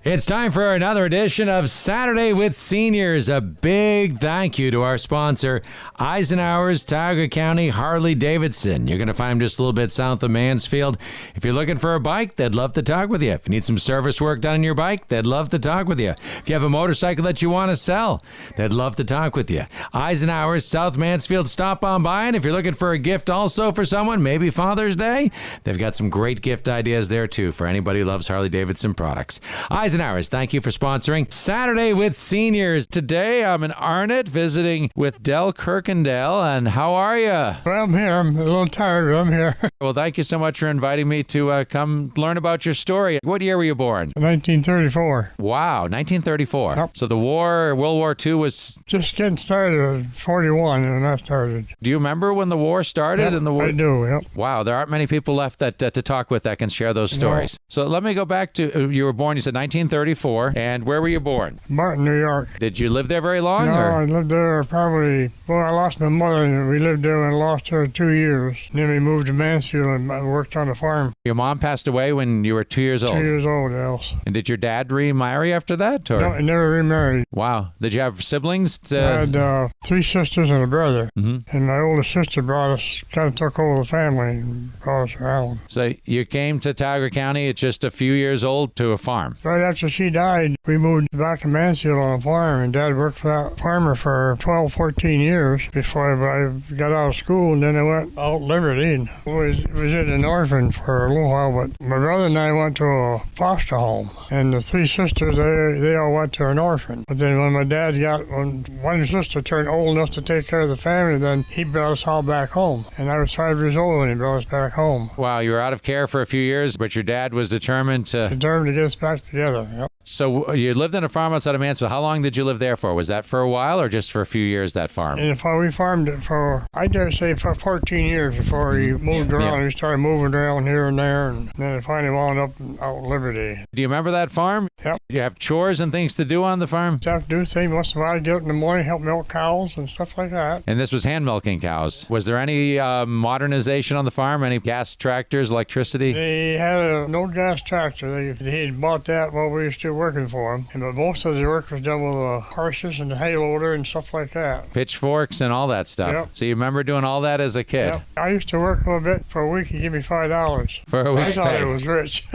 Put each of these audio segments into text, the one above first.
It's time for another edition of Saturday with Seniors. A big thank you to our sponsor, Eisenhower's Tioga County Harley-Davidson. You're going to find them just a little bit south of Mansfield. If you're looking for a bike, they'd love to talk with you. If you need some service work done on your bike, they'd love to talk with you. If you have a motorcycle that you want to sell, they'd love to talk with you. Eisenhower's South Mansfield, stop on by. And if you're looking for a gift also for someone, maybe Father's Day, they've got some great gift ideas there too for anybody who loves Harley-Davidson products. Eisenhower's, thank you for sponsoring Saturday with Seniors. Today I'm in Arnot visiting with Del Kirkendall. And how are you? Well, I'm here. I'm a little tired, but I'm here. Well, thank you so much for inviting me to come learn about your story. What year were you born? 1934. Wow, 1934. Yep. So the war, World War II was... Just getting started at 41 when I started. Do you remember when the war started? Yep, And the war... I do, yep. Wow, there aren't many people left that to talk with that can share those stories. No. So let me go back to, you were born, you said 1934, and where were you born? Martin, New York. Did you live there very long? No, Or? I lived there probably, well, I lost my mother, and we lived there and lost her 2 years. Then we moved to Mansfield and I worked on the farm. Your mom passed away when you were 2 years old? 2 years old, else. And did your dad remarry after that? Or? No, I never remarried. Wow. Did you have siblings? I had 3 sisters and a brother. Mm-hmm. And my oldest sister brought us, kind of took over the family and brought us around. So you came to Tioga County at just a few years old to a farm? Right after she died, we moved back to Mansfield on a farm, and Dad worked for that farmer for 12, 14 years before I got out of school, and then I went out Liberty and was in an orphan for a little while, but my brother and I went to a foster home, and the 3 sisters, they all went to an orphan. But then when my dad when one sister turned old enough to take care of the family, then he brought us all back home, and I was 5 years old when he brought us back home. Wow, you were out of care for a few years, but your dad was determined to get us back together, yep. So you lived in a farm outside of Mansfield. How long did you live there for? Was that for a while or just for a few years, that farm? And we farmed it for, I dare say, for 14 years before we moved around. We started moving around here and there, and then I finally wound up out in Liberty. Do you remember that farm? Yep. Do you have chores and things to do on the farm? You have to do things. Once in a while, I get up in the morning, help milk cows and stuff like that. And this was hand milking cows. Was there any modernization on the farm? Any gas tractors, electricity? They had no gas tractor. They had bought that while we were still working for them. But most of the work was done with the horses and the hay loader and stuff like that. Pitchforks and all that stuff. Yep. So you remember doing all that as a kid? Yep. I used to work a little bit. For a week, he'd give me $5. For a week's pay. I thought pay. I was rich.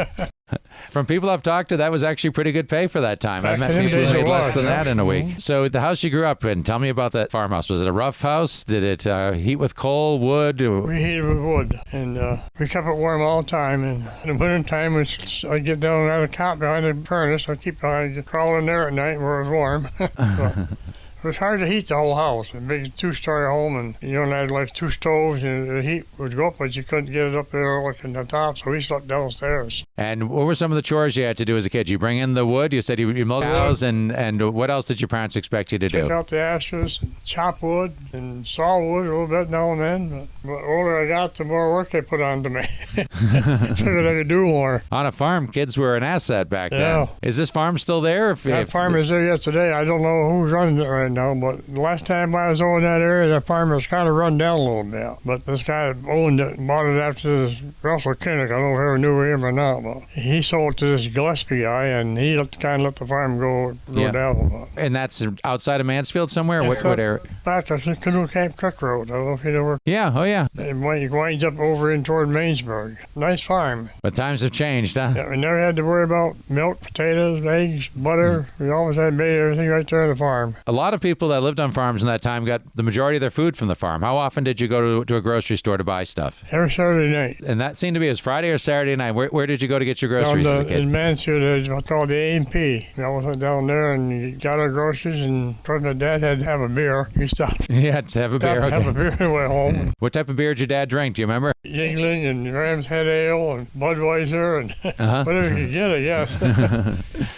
From people I've talked to, that was actually pretty good pay for that time. I've met Back in people them who days made it less was, than yeah. that in a week. So the house you grew up in, tell me about that farmhouse. Was it a rough house? Did it heat with coal, wood? We heated with wood, and we kept it warm all the time. And in the winter time, I'd get down and have a cot behind the furnace. I'd crawl in there at night where it was warm. But it was hard to heat the whole house. A big 2-story home, and you only had like 2 stoves, and the heat would go up, but you couldn't get it up there like in the top, so we slept downstairs. And what were some of the chores you had to do as a kid? You bring in the wood? You said you milked cows, and what else did your parents expect you to do? Take out the ashes, chop wood, and saw wood a little bit now and then. But the older I got, the more work they put on to me. Figured I could do more. On a farm, kids were an asset back Yeah. then. Is this farm still there? That farm is there yet today. I don't know who's running it right now, but the last time I was over in that area, that farm was kind of run down a little bit. But this guy owned it, bought it after this Russell Kinnick. I don't know if you ever knew him or not, but he sold it to this Gillespie guy, and he kind of let the farm go down a lot. And that's outside of Mansfield somewhere? What area? Back to Canoe Camp Creek Road. I don't know if you know where. Yeah, oh yeah. It winds up over in toward Mainsburg. Nice farm. But times have changed, huh? Yeah, we never had to worry about milk, potatoes, eggs, butter. We always had made everything right there on the farm. A lot of people that lived on farms in that time got the majority of their food from the farm. How often did you go to a grocery store to buy stuff? Every Saturday night. And that seemed to be, it was Friday or Saturday night. Where did you go to get your groceries as a kid? In Mansfield, it's what's called the A&P. We always went down there and got our groceries, and of course my dad had to have a beer. He stopped. You had to have a beer. Have a beer and went home. What type of beer did your dad drink? Do you remember? Yingling and Ram's Head Ale and Budweiser and whatever you could get, I guess.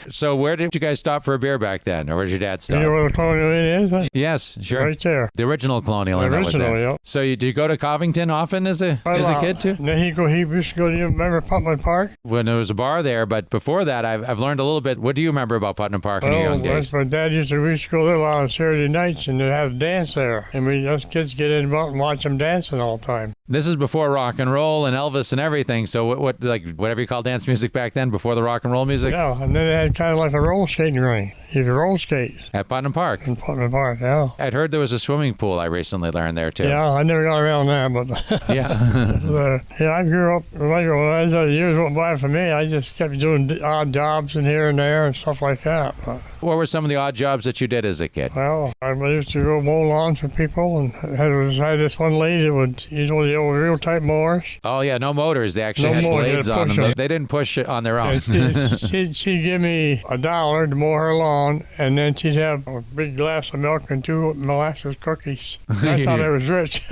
So where did you guys stop for a beer back then? Or where did your dad stop? You know where the Colonial it is? Huh? Yes, sure. Right there. The original Colonial. That was there. Yeah. So did you go to Covington often as a kid too? Then he used to go to, remember Putnam Park? When there was a bar there, but before that, I've learned a little bit. What do you remember about Putnam Park in your young days? My dad we used to go there a lot on Saturday nights, and they had a dance there. And us kids get in and watch them dancing all the time. This is before rock and roll and Elvis and everything. So what whatever you call dance music back then, before the rock and roll music? Yeah, and then they had kind of like a roller skating rink. You could roll skate. At Putnam Park? In Putnam Park, yeah. I'd heard there was a swimming pool, I recently learned there, too. Yeah, I never got around that, but... Yeah. Yeah, I grew up, as the years went by for me, I just kept doing odd jobs in here and there and stuff like that. But, what were some of the odd jobs that you did as a kid? well, I used to go mow lawns for people, and I had this one lady that would, the old real type mowers. Oh, yeah, no motors. They actually had blades on them. They didn't push it on their own. She'd give me $1 to mow her lawn, and then she'd have a big glass of milk and 2 molasses cookies. I thought I was rich.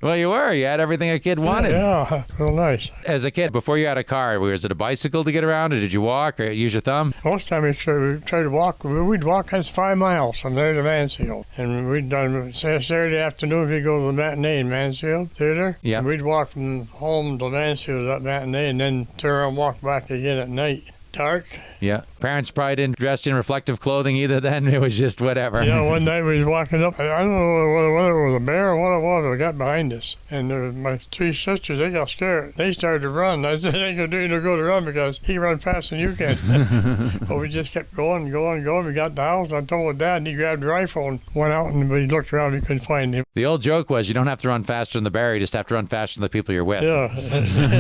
Well, you were. You had everything a kid wanted. Yeah, real nice. As a kid, before you had a car, was it a bicycle to get around, or did you walk or use your thumb? Most time we tried to walk. We'd walk, that's 5 miles from there to Mansfield. And we'd done Saturday afternoon, we'd go to the matinee in Mansfield Theater. Yeah. And we'd walk from home to Mansfield that matinee and then turn around and walk back again at night. Dark. Yeah. Parents probably didn't dress in reflective clothing either then. It was just whatever. Yeah, one night we was walking up. I don't know whether it was a bear or what it was that got behind us. And my 3 sisters, they got scared. They started to run. I said, ain't going to do no good to run because he run faster than you can. But we just kept going. We got to the house. And I told Dad, and he grabbed the rifle and went out. And we looked around. We couldn't find him. The old joke was you don't have to run faster than the bear. You just have to run faster than the people you're with. Yeah.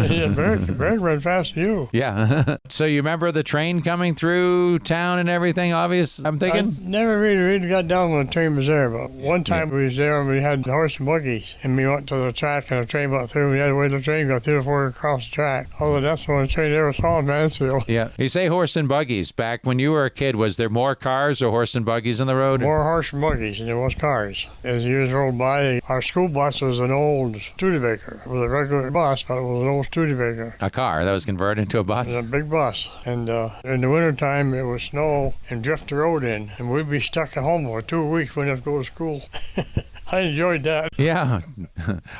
Yeah, bear run faster than you. Yeah. So you remember the train coming through town and everything, obvious, I'm thinking? I never really got down when the train was there, but one time we was there and we had horse and buggies, and we went to the track and the train went through, and we had to wait till the train go through before we crossed the track. Although that's the only train I ever saw in Mansfield. Yeah. You say horse and buggies. Back when you were a kid, was there more cars or horse and buggies on the road? More horse and buggies than there was cars. As years rolled by, our school bus was an old Studebaker. It was a regular bus, but it was an old Studebaker. A car that was converted into a bus? It was a big bus. And in the wintertime, it would snow and drift the road in, and we'd be stuck at home for 2 weeks when we didn't go to school. I enjoyed that. Yeah.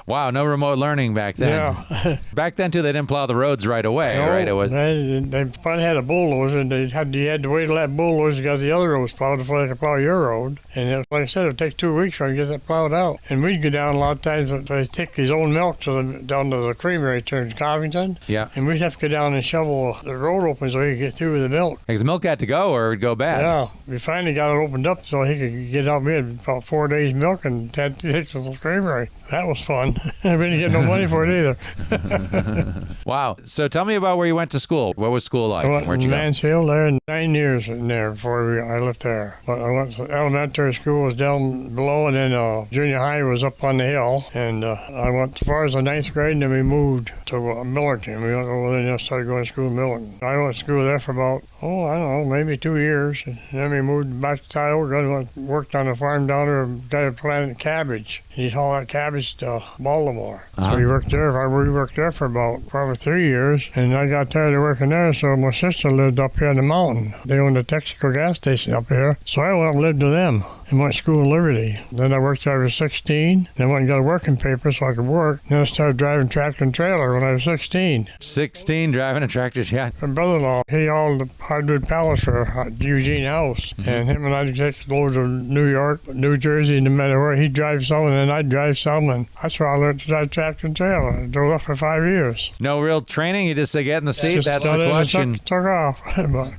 Wow, no remote learning back then. Yeah. Back then, too, they didn't plow the roads right away, right? It was... They finally had a bulldozer, and you had to wait till that bulldozer got the other roads plowed before they could plow your road. And like I said, it would take 2 weeks for them to get that plowed out. And we'd go down a lot of times, they take his own milk down to the creamery in Covington. Yeah. And we'd have to go down and shovel the road open so he could get through with the milk. Because the milk had to go or it would go bad. Yeah. We finally got it opened up so he could get out. We had about 4 days milk and had to take to the creamery. That was fun. We didn't get no money for it either. Wow. So tell me about where you went to school. What was school like? I went Where'd in you go? Mansfield there, 9 years in there before I left there. But I went to elementary school was down below, and then junior high was up on the hill. And I went as far as the 9th grade, and then we moved to Millerton. We went over there and started going to school in Millerton. I went to school there for about, I don't know, maybe 2 years. And then we moved back to Tioga and worked on a farm down there, guy planted cabbage. He'd haul that cabbage to Baltimore. So we worked there. We worked there for about probably 3 years, and I got tired of working there. So my sister lived up here in the mountain. They owned a Texaco gas station up here, so I went and lived with them and went to school in Liberty. Then I worked there when I was 16. Then went and got a working paper so I could work. Then I started driving tractor and trailer when I was 16. 16, driving a tractor. Yeah. My brother-in-law, he hauled the hardwood pallets for Eugene House, and him and I'd take loads of New York, New Jersey, no matter where. He'd drive some, and then I'd drive some, and that's where I learned to drive tractor and trailer. I drove that for 5 years. No real training? You just get in the seat, Just that's the got in and clutch. took off. But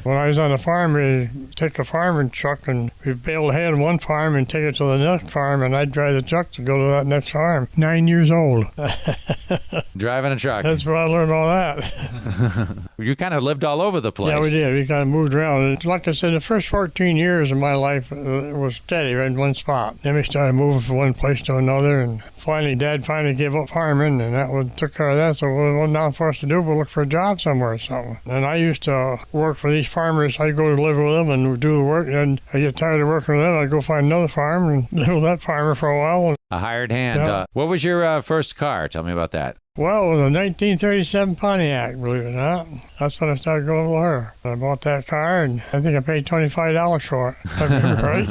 when I was on the farm, we take a farming truck, and we'd bale hay on one farm and take it to the next farm, and I'd drive the truck to go to that next farm. 9 years old. Driving a truck. That's where I learned all that. You kind of lived all over the place. Yeah, we did. We kind of moved around. And like I said, the first 14 years of my life was steady right in one spot. Then we started moving from one place to another, and finally, Dad gave up farming, and that took care of that. So what was now for us to do but look for a job somewhere or something. And I used to work for these farmers. I'd go to live with them and do the work, and I get tired of working with them. I'd go find another farm and live with that farmer for a while. A hired hand. Yeah. What was your first car? Tell me about that. Well, it was a 1937 Pontiac, believe it or not. That's when I started going with her. I bought that car, and I think I paid $25 for it. I remember, right?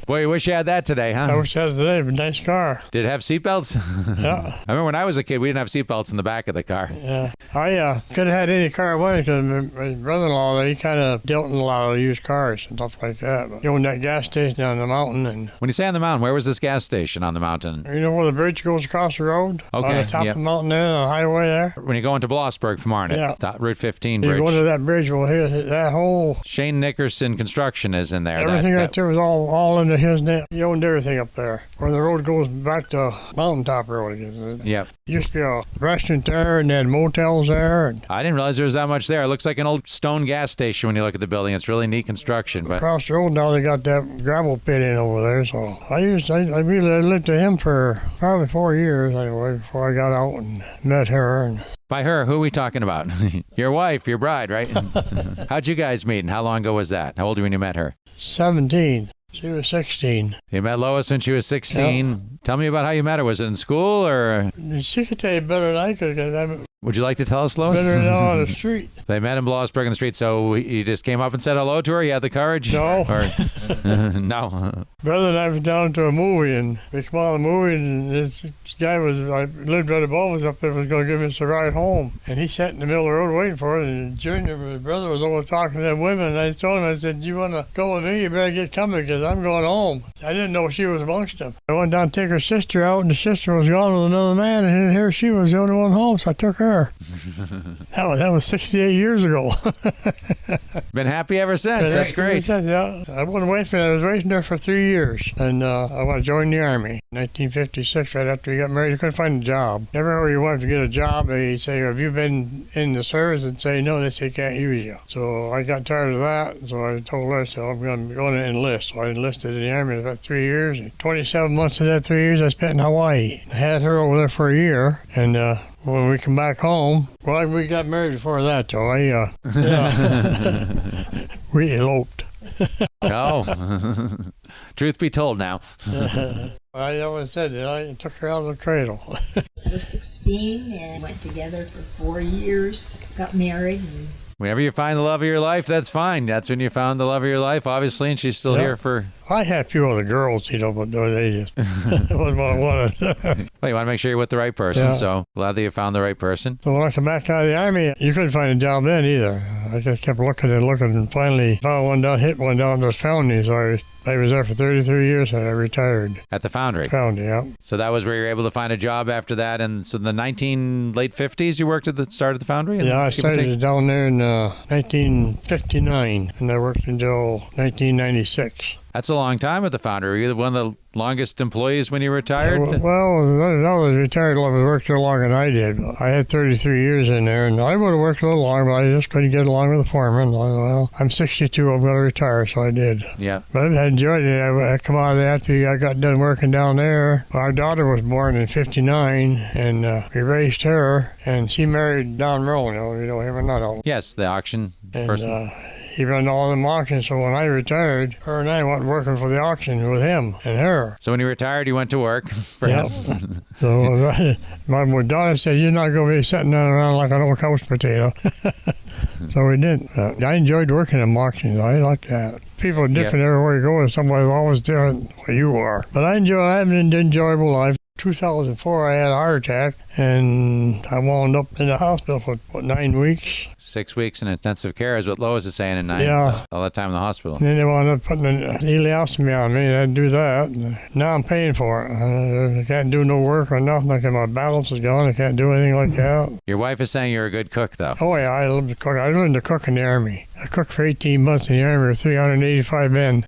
Boy, you wish you had that today, huh? I wish I had today, but nice car. Did it have seatbelts? Yeah. I remember when I was a kid, we didn't have seatbelts in the back of the car. Yeah. I could have had any car I wanted because my brother-in-law, he kind of dealt in a lot of used cars and stuff like that. But he owned that gas station on the mountain. And When you say on the mountain, where was this gas station on the mountain? you know where the bridge goes across the road? Okay, On the top yep. of the mountain there, the highway there? When you go into Blossburg from Arnot, Yeah. that Route 15 You bridge. go to that bridge, well, hit that whole... Shane Nickerson Construction is in there. Everything right there was all under his name. He owned everything up there. Where the road goes back to Mountaintop Road again. Yep. Used to be a restaurant there and they had motels there. And I didn't realize there was that much there. It looks like an old stone gas station when you look at the building. It's really neat construction. But across the road now they got that gravel pit in over there. So I lived to him for probably 4 years anyway before I got out and met her. And by her, who are we talking about? Your wife, your bride, right? How'd you guys meet and how long ago was that? How old were you when you met her? 17. She was 16. You met Lois when she was 16. Yep. Tell me about how you met her. Was it in school or She could tell you better than I could because I'm would you like to tell us, Lois? better than on the street. They met in Blossburg in the street, so you just came up and said hello to her? You had the courage? No. Or, no. Brother and I was down to a movie, and we came out of the movie, and this guy I lived right above us up there, was going to give us a ride home. And he sat in the middle of the road waiting for us, and Junior, my brother, was over talking to them women, and I told him, I said, you want to go with me? You better get coming, because I'm going home. I didn't know she was amongst them. I went down to take her sister out, and the sister was gone with another man, and here she was the only one home, so I took her. That was 68 years ago. Been happy ever since. That's great. Yeah, I wasn't waiting. I was waiting there for 3 years, and I want to join the Army. 1956, right after you got married, you couldn't find a job. Everywhere you wanted to get a job, they say, have you been in the service? And say, no, they say, can't use you. So I got tired of that, so I told her, so I'm going to enlist. So I enlisted in the Army for about 3 years. And 27 months of that 3 years I spent in Hawaii. I had her over there for a year, and when we come back home, well, we got married before that, though. We eloped. Oh. Truth be told now. I always said that I took her out of the cradle. We were 16 and went together for 4 years, got married. And Whenever you find the love of your life, that's fine. That's when you found the love of your life, obviously, and she's still here for... I had a few other girls, but they just wasn't what I wanted. Well, you want to make sure you're with the right person, Yeah. so glad that you found the right person. So when I come back out of the Army, you couldn't find a job then either. I just kept looking and finally found one down, hit one down, just found me. So I was there for 33 years and I retired. At the foundry. Foundry, yeah. So that was where you were able to find a job after that. And so in the late 50s, you worked at the start of the foundry? Yeah, I started down there in 1959 and I worked until 1996. That's a long time at the foundry. Were you one of the longest employees when you retired? Well, I was retired. I worked there longer than I did. I had 33 years in there, and I would have worked a little longer, but I just couldn't get along with the foreman. Well, I'm 62. I'm going to retire, so I did. Yeah. But I enjoyed it. I come out of that after I got done working down there. Our daughter was born in 59, and we raised her, and she married Don Rowan. You know him or not? Yes, the auction person. He ran all them auctions, so when I retired, her and I went working for the auction with him and her. So when you retired, you went to work for him? So my daughter said, you're not going to be sitting around like an old couch potato. So we didn't. I enjoyed working in auctions. I like that. People are different everywhere you go, and somebody's always different where you are. But I have an enjoyable life. 2004, I had a heart attack, and I wound up in the hospital for 9 weeks. 6 weeks in intensive care is what Lois is saying, and 9 all that time in the hospital. And then they wound up putting an ileostomy on me. I had to do that. Now I'm paying for it. I can't do no work or nothing. Like my balance is gone. I can't do anything like that. Your wife is saying you're a good cook, though. Oh, yeah, I love to cook. I learned to cook in the Army. I cooked for 18 months in the Army with 385 men.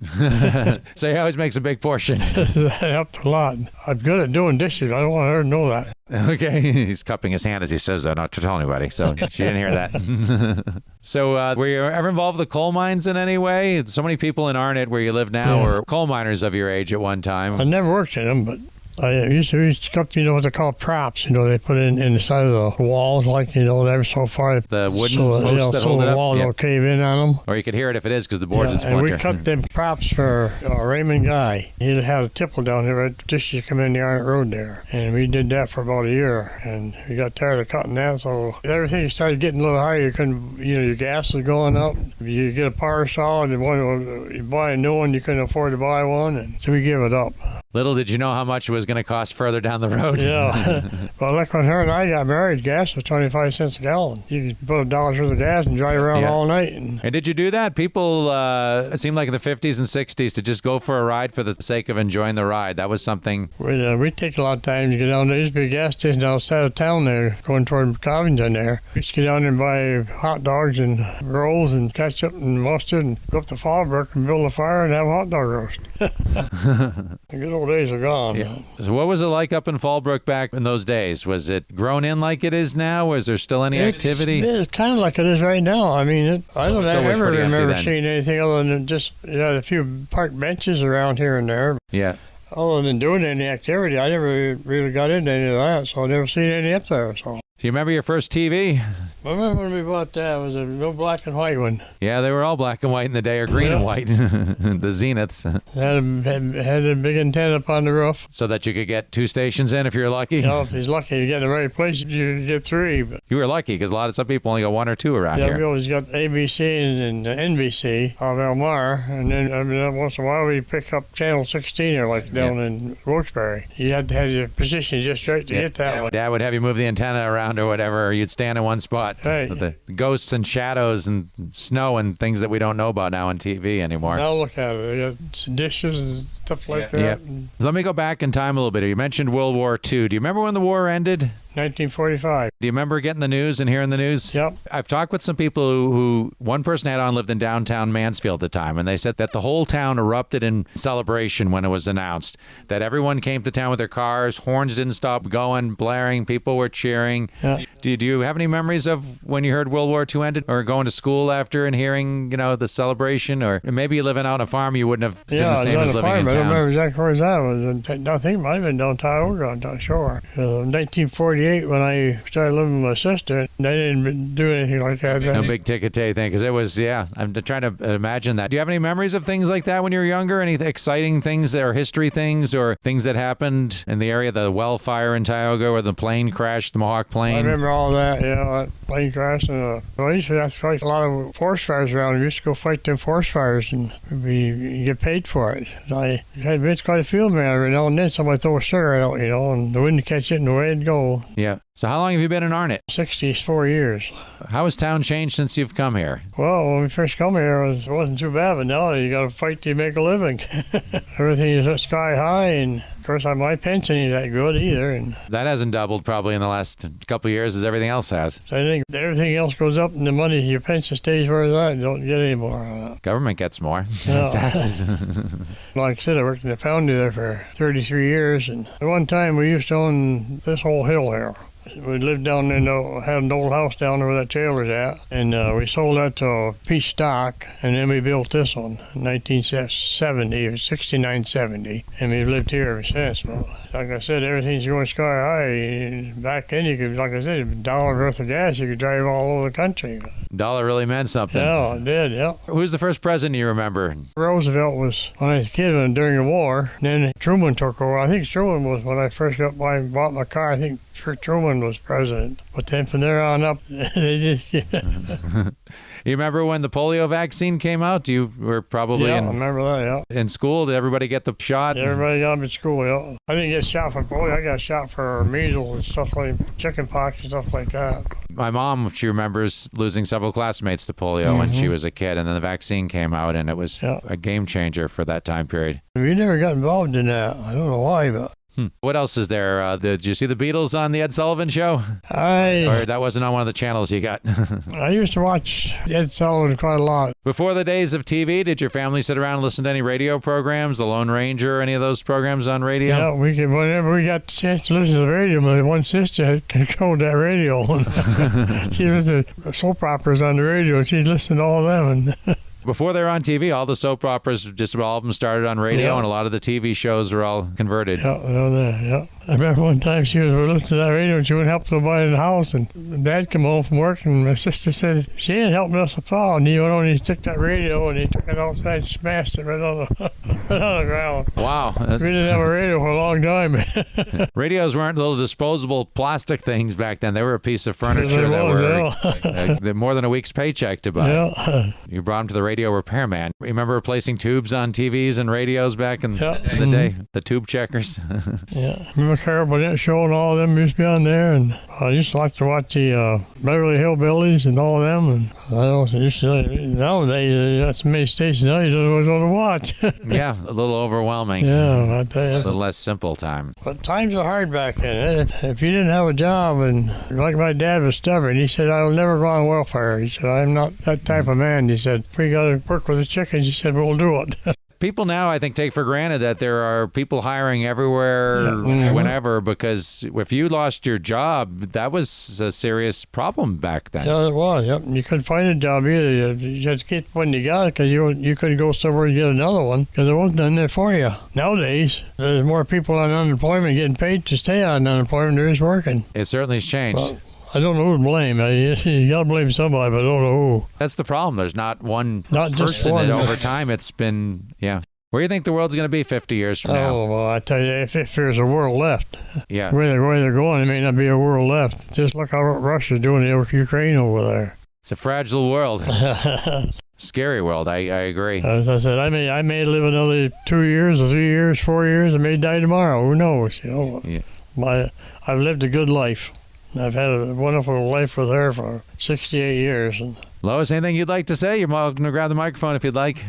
So he always makes a big portion. That helped a lot. I'm good at doing dishes. I don't want her to know that. Okay. He's cupping his hand as he says that, not to tell anybody. So she didn't hear that. So were you ever involved with the coal mines in any way? So many people in Arnot, where you live now, were coal miners of your age at one time. I never worked in them, but I used to use stuff, what they call props. They put in the side of the walls, like, ever so far. The wooden posts that so hold it the up? wall don't cave in on them. Or you could hear it if it is because the board's in And splinter. we cut them props for Raymond Guy. He had a tipple down here right just as you come in the Arnot Road there. And we did that for about a year. And we got tired of cutting that, so everything started getting a little higher. You couldn't, your gas was going up. You get a power saw, and you buy a new one, you couldn't afford to buy one. And so we gave it up. Little did you know how much it was going to cost further down the road. Yeah. Well, like when her and I got married, gas was 25 cents a gallon. You could put $1 worth of gas and drive around all night. And did you do that? People, it seemed like in the 50s and 60s to just go for a ride for the sake of enjoying the ride. That was something. We take a lot of time to get down there. There used to be a gas station outside of town there, going toward Covington there. We used to get down there and buy hot dogs and rolls and ketchup and mustard and go up to Fallbrook and build a fire and have a hot dog roast. The good old days are gone. Yeah. So what was it like up in Fallbrook back in those days? Was it grown in like it is now? Was there still any activity? It's kind of like it is right now. I mean, I don't ever remember then. seeing anything other than just a few park benches around here and there. Yeah. Other than doing any activity, I never really got into any of that, so I never seen any up there. So. Do you remember your first TV? I remember when we bought that. It was a no black and white one. Yeah, they were all black and white in the day, or green and white. The Zeniths. Had a big antenna up on the roof. So that you could get 2 stations in if you're lucky? If he's lucky to get in the right place, you get 3. But you were lucky because some people only got 1 or 2 around here. We always got ABC and NBC of Delmar, and then once in a while we pick up Channel 16 or like down in Wilkes-Barre. You had to have your position just right to get that one. Dad would have you move the antenna around or whatever, or you'd stand in one spot. Right. The ghosts and shadows and snow and things that we don't know about now on TV anymore. Now look at it. They got dishes and stuff like that. Yeah. Let me go back in time a little bit. You mentioned World War II. Do you remember when the war ended? 1945. Do you remember getting the news and hearing the news? Yep. I've talked with some people who one person I had on lived in downtown Mansfield at the time, and they said that the whole town erupted in celebration when it was announced, that everyone came to town with their cars, horns didn't stop going, blaring, people were cheering. Yeah. Do you have any memories of when you heard World War II ended, or going to school after and hearing, the celebration, or maybe you living out on a farm, you wouldn't have seen the same as living in town? I don't remember exactly where that was. I think it might have been down Tioga, I'm not sure. 1948, when I started living with my sister, they didn't do anything like that. No big ticket thing, because it was, I'm trying to imagine that. Do you have any memories of things like that when you were younger? Any exciting things or history things or things that happened in the area, the well fire in Tioga or the plane crash, the Mohawk plane? I remember all that, that plane crash. And I used to have to fight a lot of forest fires around. We used to go fight them forest fires, and you get paid for it. I had been quite a few of them every now and then. Somebody throw a cigarette out, and the wind would catch it and away it'd go. Yeah. So how long have you been in Arnot? 64 years. How has town changed since you've come here? Well, when we first come here, it wasn't too bad, but now you got to fight to make a living. Everything is sky high, and of course, my pension ain't that good either. And that hasn't doubled probably in the last couple of years as everything else has. I think everything else goes up, and the money, your pension stays where it's at. You don't get any more. Government gets more. No. Taxes. Like I said, I worked in the foundry there for 33 years, and at one time we used to own this whole hill here. We lived down there, had an old house down there where that trailer's at, and we sold that to Peach Stock, and then we built this one in 1970, or 69-70, and we've lived here ever since. Well, like I said, everything's going sky high. Back then, you could, like I said, $1 worth of gas, you could drive all over the country. Dollar really meant something. Yeah, it did, yeah. Who's the first president you remember? Roosevelt was when I was a kid during the war. Then Truman took over. I think Truman was when I first bought my car. I think Truman was president. But then from there on up, they just... You remember when the polio vaccine came out? You were probably I remember that, in school. Did everybody get the shot? Everybody got them in school, yeah. I didn't get shot for polio. I got shot for measles and stuff like chicken pox and stuff like that. My mom, she remembers losing several classmates to polio when she was a kid, and then the vaccine came out, and it was a game changer for that time period. We never got involved in that. I don't know why, but... What else is there? Did you see the Beatles on the Ed Sullivan Show? Or that wasn't on one of the channels you got? I used to watch Ed Sullivan quite a lot. Before the days of TV, did your family sit around and listen to any radio programs, The Lone Ranger, or any of those programs on radio? Yeah, whenever we got the chance to listen to the radio, my one sister had controlled that radio. She listened to soap operas on the radio, and she'd listen to all of them. Before they were on TV, all the soap operas, just about all of them started on radio, and a lot of the TV shows were all converted. Yeah. I remember one time she was listening to that radio and she wouldn't help somebody in the house, and Dad came home from work and my sister said, she ain't helping us at all. And he went on and he took that radio and he took it outside and smashed it right on the ground. Wow. We didn't have a radio for a long time. Radios weren't little disposable plastic things back then. They were a piece of furniture that were more than a week's paycheck to buy. Yeah. You brought them to the radio repairman. Remember replacing tubes on TVs and radios back in the day? The tube checkers. Yeah. Remember Carol Burnett show and all of them used to be on there, and I used to like to watch the Beverly Hillbillies and all of them, and I also used to, nowadays, that's many stations now you don't always want to watch. Yeah, a little overwhelming. Yeah, I tell you. A little less simple time. But times are hard back then. If you didn't have a job, and like my dad was stubborn, he said, I'll never go on welfare. He said, I'm not that type of man. He said, if we got to work with the chickens, he said, we'll do it. People now, I think, take for granted that there are people hiring everywhere, whenever, because if you lost your job, that was a serious problem back then. Yeah, it was. Yep. You couldn't find a job either. You just get one you got because you couldn't go somewhere and get another one because there wasn't none there for you. Nowadays, there's more people on unemployment getting paid to stay on unemployment than there is working. It certainly has changed. Well, I don't know who to blame. You got to blame somebody, but I don't know who. That's the problem. There's not one Not just person. one. Over time, it's been, Where do you think the world's going to be 50 years from now? Oh, well, I tell you, if there's a world left, Yeah. the way they're going, there may not be a world left. Just look how Russia's doing in Ukraine over there. It's a fragile world. Scary world. I agree. As I said, I may live another 2 years or 3 years, 4 years. I may die tomorrow. Who knows? I've lived a good life. I've had a wonderful life with her for 68 years. And Lois, anything you'd like to say? You're welcome to grab the microphone if you'd like.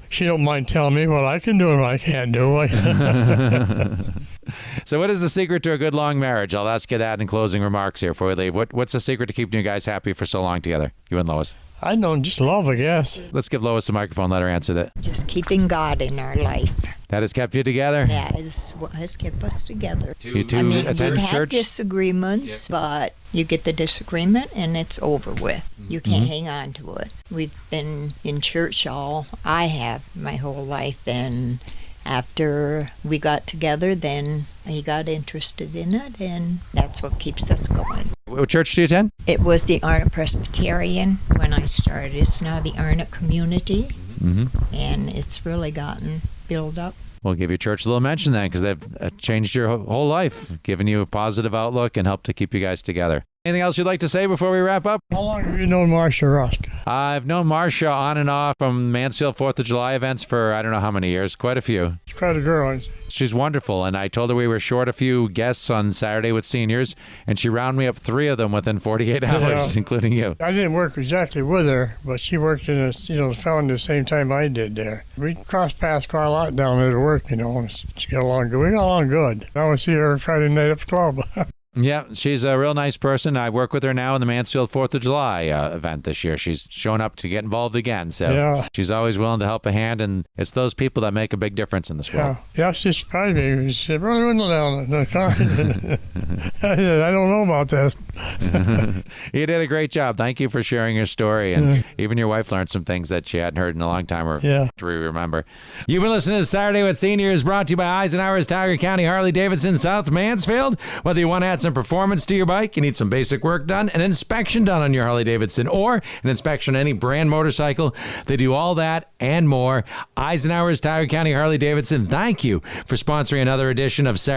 she don't mind telling me what I can do and what I can't do. So what is the secret to a good long marriage? I'll ask you that in closing remarks here before we leave. What's the secret to keeping you guys happy for so long together, you and Lois? I know, just love, I guess. Let's give Lois the microphone. Let her answer that. Just keeping God in our life. That has kept you together? That is what has kept us together. You two I mean, attend we've had church? disagreements, but you get the disagreement and it's over with. You can't hang on to it. We've been in church I have my whole life, and after we got together, then he got interested in it, and that's what keeps us going. What church do you attend? It was the Arnot Presbyterian when I started. It's now the Arnot Community, and it's really gotten built up. We'll give your church a little mention then, because they've changed your whole life, given you a positive outlook and helped to keep you guys together. Anything else you'd like to say before we wrap up? How long have you known Marcia Rusk? I've known Marcia on and off from Mansfield 4th of July events for I don't know how many years, quite a few. She's quite a girl. She's wonderful, and I told her we were short a few guests on Saturday with seniors, and she rounded me up 3 of them within 48 hours, including you. I didn't work exactly with her, but she worked in a found the same time I did there. We crossed paths quite a lot down there to work, and she got along good. We got along good. Now I see her Friday night at the club. Yeah, she's a real nice person. I work with her now in the Mansfield 4th of July event this year. She's shown up to get involved again, so she's always willing to help a hand, and it's those people that make a big difference in this world. Yeah, she surprised me. She said, "Brother Wendell down in the car." I said, "I don't know about this." You did a great job. Thank you for sharing your story, and even your wife learned some things that she hadn't heard in a long time or to remember. You've been listening to Saturday with Seniors, brought to you by Eisenhower's Tioga County Harley-Davidson, South Mansfield. Whether you want to add some performance to your bike, you need some basic work done, an inspection done on your Harley-Davidson, or an inspection on any brand motorcycle, they do all that and more. Eisenhower's Tioga County Harley-Davidson, thank you for sponsoring another edition of Saturday.